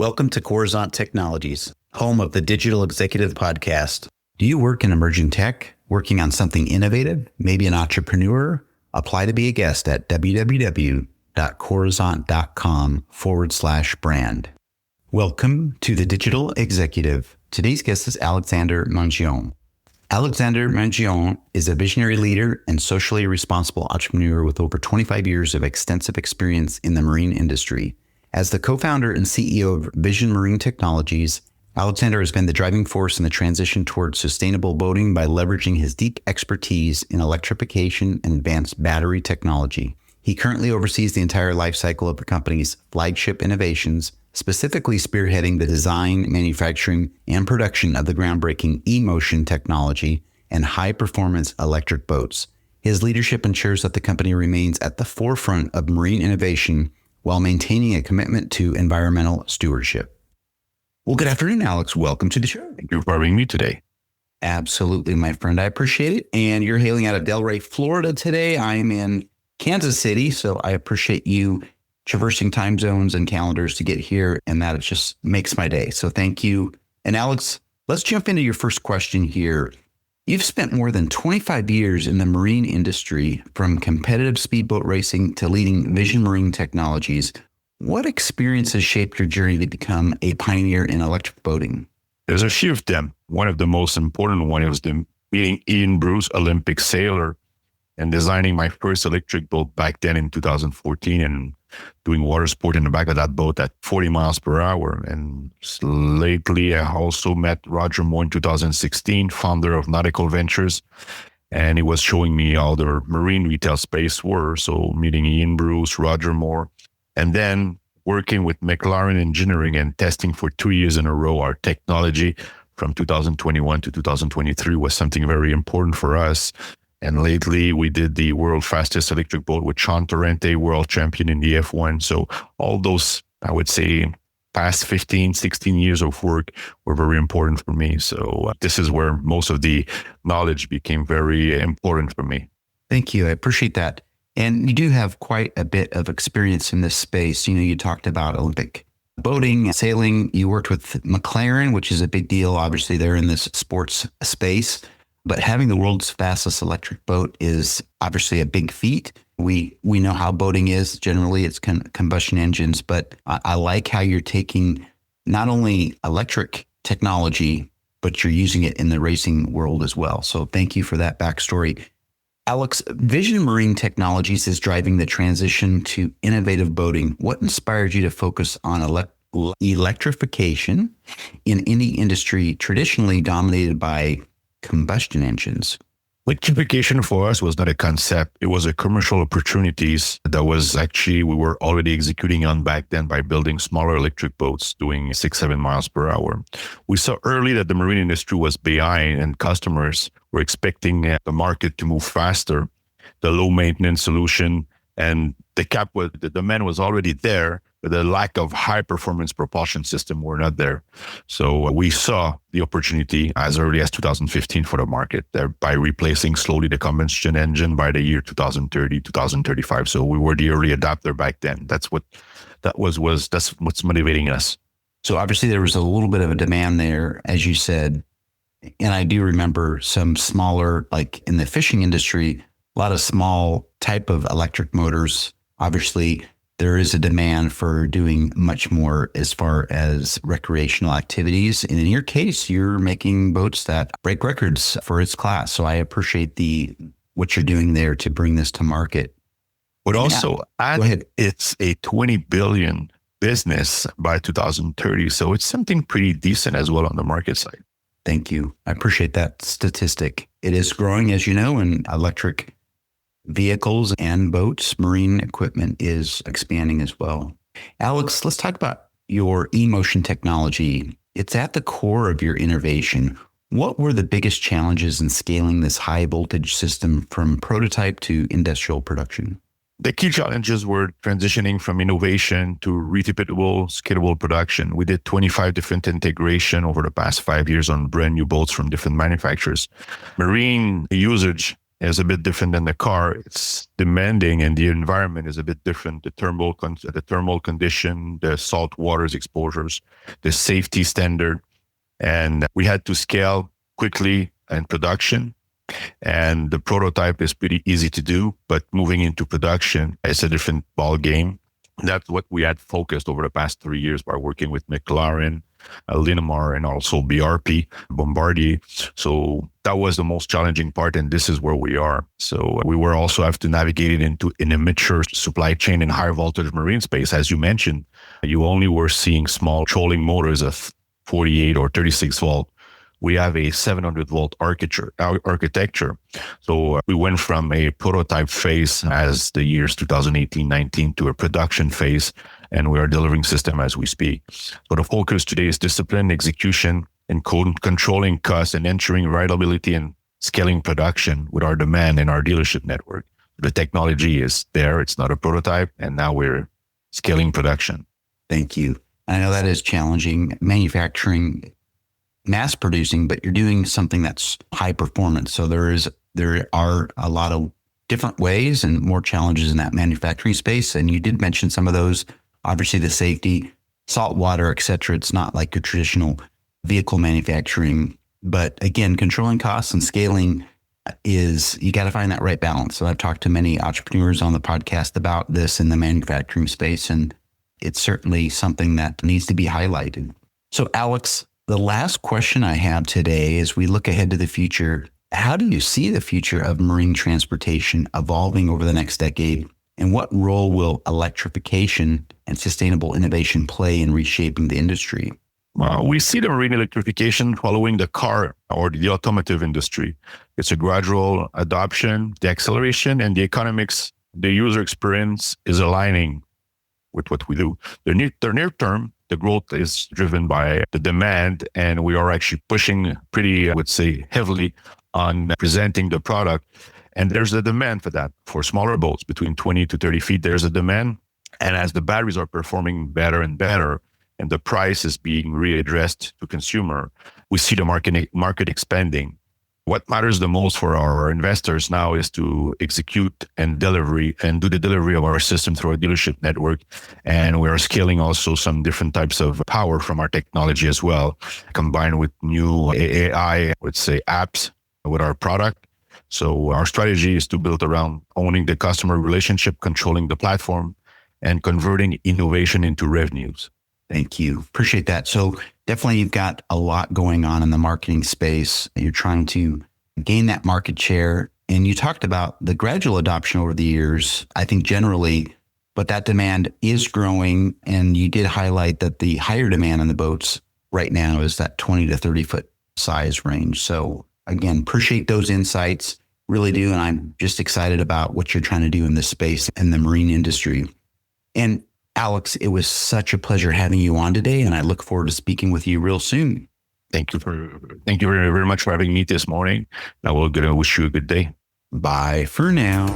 Welcome to Coruzant Technologies, home of the Digital Executive Podcast. Do you work in emerging tech, working on something innovative, maybe an entrepreneur? Apply to be a guest at www.coruzant.com/brand. Welcome to the Digital Executive. Today's guest is Alexandre Mongeon. Alexandre Mongeon is a visionary leader and socially responsible entrepreneur with over 25 years of extensive experience in the marine industry. As the co-founder and CEO of Vision Marine Technologies, Alexandre has been the driving force in the transition towards sustainable boating by leveraging his deep expertise in electrification and advanced battery technology. He currently oversees the entire life cycle of the company's flagship innovations, specifically spearheading the design, manufacturing, and production of the groundbreaking e-motion technology and high-performance electric boats. His leadership ensures that the company remains at the forefront of marine innovation while maintaining a commitment to environmental stewardship. Well, good afternoon, Alex. Welcome to the show. Thank you for having me today. Absolutely, my friend. I appreciate it. And you're hailing out of Delray, Florida today. I'm in Kansas City, so I appreciate you traversing time zones and calendars to get here, and that it just makes my day. So thank you. And Alex, let's jump into your first question here. You've spent more than 25 years in the marine industry, from competitive speedboat racing to leading Vision Marine Technologies. What experiences shaped your journey to become a pioneer in electric boating? There's a few of them. One of the most important one was meeting Ian Bruce, Olympic sailor, and designing my first electric boat back then in 2014 and doing water sport in the back of that boat at 40 miles per hour. And lately, I also met Roger Moore in 2016, founder of Nautical Ventures. And he was showing me how the marine retail space were. So meeting Ian Bruce, Roger Moore, and then working with McLaren Engineering and testing for 2 years in a row our technology from 2021 to 2023 was something very important for us. And lately, we did the world fastest electric boat with Sean Torrente, world champion in the F1. So all those, I would say, past 15, 16 years of work were very important for me. So this is where most of the knowledge became very important for me. Thank you. I appreciate that. And you do have quite a bit of experience in this space. You know, you talked about Olympic boating, sailing. You worked with McLaren, which is a big deal. Obviously, they're in this sports space. But having the world's fastest electric boat is obviously a big feat. We know how boating is. Generally, it's combustion engines. But I like how you're taking not only electric technology, but you're using it in the racing world as well. So thank you for that backstory. Alex, Vision Marine Technologies is driving the transition to innovative boating. What inspired you to focus on electrification in any industry traditionally dominated by combustion engines? Electrification for us was not a concept. It was a commercial opportunities that was actually, we were already executing on back then by building smaller electric boats doing 6-7 miles per hour. We saw early that the marine industry was behind and customers were expecting the market to move faster, the low maintenance solution, and the demand was already there, but the lack of high performance propulsion system were not there. So we saw the opportunity as early as 2015 for the market there by replacing slowly the combustion engine by the year 2030, 2035. So we were the early adopter back then. That's what's motivating us. So obviously there was a little bit of a demand there, as you said. And I do remember some smaller, like in the fishing industry, a lot of small type of electric motors. Obviously, there is a demand for doing much more as far as recreational activities. And in your case, you're making boats that break records for its class. So I appreciate what you're doing there to bring this to market. But also, it's a 20 billion business by 2030. So it's something pretty decent as well on the market side. Thank you. I appreciate that statistic. It is growing, as you know, and electric vehicles and boats, marine equipment is expanding as well. Alex, let's talk about your e-motion technology. It's at the core of your innovation. What were the biggest challenges in scaling this high voltage system from prototype to industrial production? The key challenges were transitioning from innovation to repeatable, scalable production. We did 25 different integration over the past 5 years on brand new boats from different manufacturers. Marine usage is a bit different than the car. It's demanding, and the environment is a bit different. The thermal condition, the salt waters exposures, the safety standard, and we had to scale quickly in production. And the prototype is pretty easy to do, but moving into production is a different ball game. That's what we had focused over the past 3 years by working with McLaren, Linamar, and also BRP, Bombardier. So that was the most challenging part, and this is where we are. So we were also have to navigate it into in a mature supply chain in high voltage marine space. As you mentioned, you only were seeing small trolling motors of 48 or 36 volt. We have a 700 volt architecture. So we went from a prototype phase as the years 2018-19 to a production phase, and we are delivering system as we speak. So the focus today is discipline, execution, and controlling costs and ensuring reliability and scaling production with our demand and our dealership network. The technology is there. It's not a prototype. And now we're scaling production. Thank you. I know that is challenging, manufacturing, mass producing, but you're doing something that's high performance. So there are a lot of different ways and more challenges in that manufacturing space. And you did mention some of those, obviously the safety, salt water, et cetera. It's not like your traditional vehicle manufacturing, but again, controlling costs and scaling is, you got to find that right balance. So I've talked to many entrepreneurs on the podcast about this in the manufacturing space, and it's certainly something that needs to be highlighted. So Alex, the last question I have today, as we look ahead to the future, how do you see the future of marine transportation evolving over the next decade? And what role will electrification and sustainable innovation play in reshaping the industry? Well, we see the marine electrification following the car or the automotive industry. It's a gradual adoption, the acceleration and the economics, the user experience is aligning with what we do. The near term, the growth is driven by the demand, and we are actually pushing pretty, I would say, heavily on presenting the product. And there's a demand for that. For smaller boats between 20 to 30 feet, there's a demand. And as the batteries are performing better and better, and the price is being readdressed to consumer, we see the market expanding. What matters the most for our investors now is to execute and do the delivery of our system through our dealership network. And we are scaling also some different types of power from our technology as well, combined with new AI, I would say, apps with our product. So our strategy is to build around owning the customer relationship, controlling the platform, and converting innovation into revenues. Thank you. Appreciate that. So definitely you've got a lot going on in the marketing space. You're trying to gain that market share. And you talked about the gradual adoption over the years, I think generally, but that demand is growing. And you did highlight that the higher demand on the boats right now is that 20 to 30 foot size range. So again, appreciate those insights. Really do. And I'm just excited about what you're trying to do in this space in the marine industry. And Alex, it was such a pleasure having you on today, and I look forward to speaking with you real soon. Thank you very, very much for having me this morning. I will wish you a good day. Bye for now.